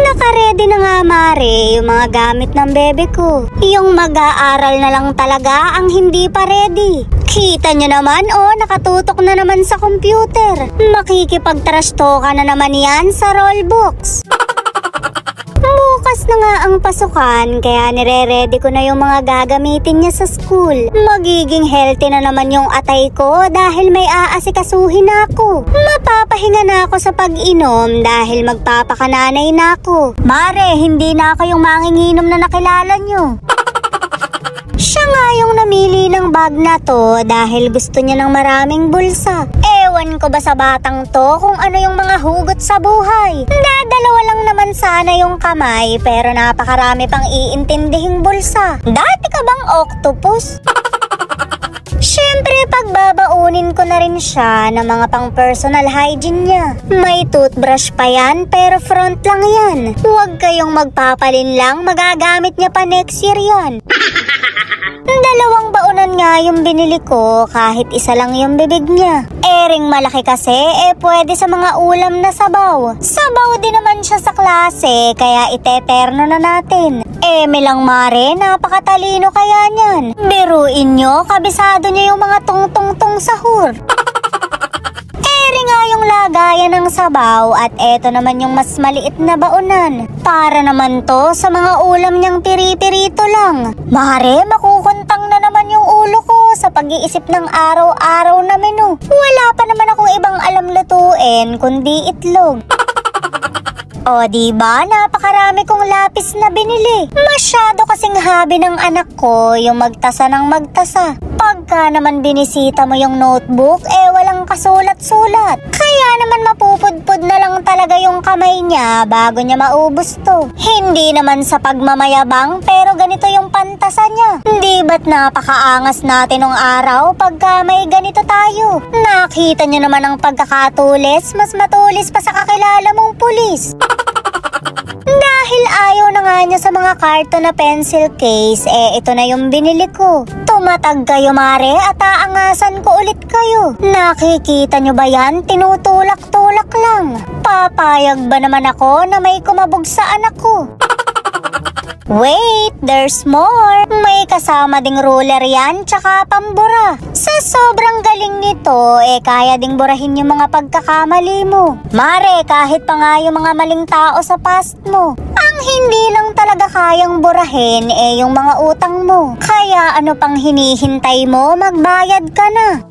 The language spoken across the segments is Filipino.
Naka-ready na nga, Mare, yung mga gamit ng bebe ko. Yung mag-aaral na lang talaga ang hindi pa ready. Kita nyo naman, nakatutok na naman sa computer. Makikipag-trash-talk na naman yan sa rollbox. Bukas na nga ang pasukan, kaya nire-ready ko na yung mga gagamitin niya sa school. Magiging healthy na naman yung atay ko dahil may aasikasuhin ako. Mapapahinga na ako sa pag-inom dahil magpapakananay na ako. Mare, hindi na ako yung manginginom na nakilala nyo. Siya nga yung namili ng bag na to dahil gusto niya ng maraming bulsa. Ewan ko ba sa batang to kung ano yung mga hugot sa buhay. Dadalawa lang naman sana yung kamay pero napakarami pang iintindihing bulsa. Dati ka bang octopus? Siyempre, pagbabaunin ko na rin siya ng mga pang personal hygiene niya. May toothbrush pa yan pero front lang yan. Huwag kayong magpapalin lang, magagamit niya pa next year yan. Dalawang baunan nga yung binili ko kahit isa lang yung bibig niya. Ring malaki kasi, pwede sa mga ulam na sabaw. Sabaw din naman siya sa klase, kaya iteterno na natin. Eme lang, Mare, napakatalino kaya niyan. Biruin nyo, kabisado niya yung mga tong-tong-tong sahur. Nga yung lagayan ng sabaw at eto naman yung mas maliit na baunan. Para naman to sa mga ulam niyang piri-pirito lang. Mare, makukuntang na naman yung ulo ko sa pag-iisip ng araw-araw na menu. Wala pa naman akong ibang alam lutuin kundi itlog. O diba, napakarami kong lapis na binili. Masyado kasing hobby ng anak ko yung magtasa ng magtasa. Pagka naman binisita mo yung notebook, walang kasulat-sulat. Kaya naman mapupudpud na lang talaga yung kamay niya bago niya maubos to. Hindi naman sa pagmamayabang pero ganito yung pantasa niya. Di ba't napakaangas natin ng araw pagka may ganito tayo? Nakita niyo naman ang pagkakatulis, mas matulis pa sa kakilala mong pulis. Dahil ayaw na nga niya sa mga karton na pencil case, ito na yung binili ko. Tumatag kayo, Mare, at aangasan ko ulit kayo. Nakikita nyo ba yan? Tinutulak-tulak lang. Papayag ba naman ako na may kumabog sa anak ko? Wait, there's more. May kasama ding ruler yan, tsaka pambura. Sa sobrang galing nito, kaya ding burahin yung mga pagkakamali mo. Mare, kahit pa nga yung mga maling tao sa past mo. Ang hindi lang talaga kayang burahin, yung mga utang mo. Kaya ano pang hinihintay mo, magbayad ka na.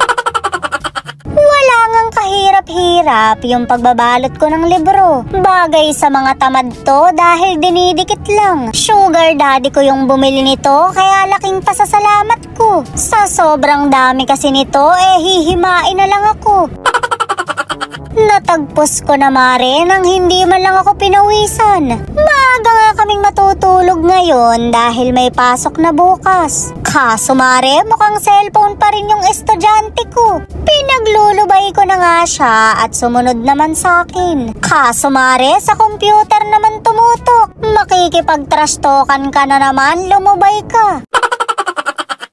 Wala ngang kahirap-hirap yung pagbabalot ko ng libro. Bagay sa mga tamad to dahil dinidikit lang. Sugar daddy ko yung bumili nito kaya laking pasasalamat ko. Sa sobrang dami kasi nito, hihimain na lang ako. Natagpos ko na, Mare, nang hindi man lang ako pinawisan. Maaga nga kaming matutulog ngayon dahil may pasok na bukas. Kaso, Mare, mukhang cellphone pa rin yung estudyante ko. Pinaglulubay ko na nga siya at sumunod naman sa akin. Kaso, Mare, sa computer naman tumutok. Makikipag-trash talkan ka na naman, lumubay ka.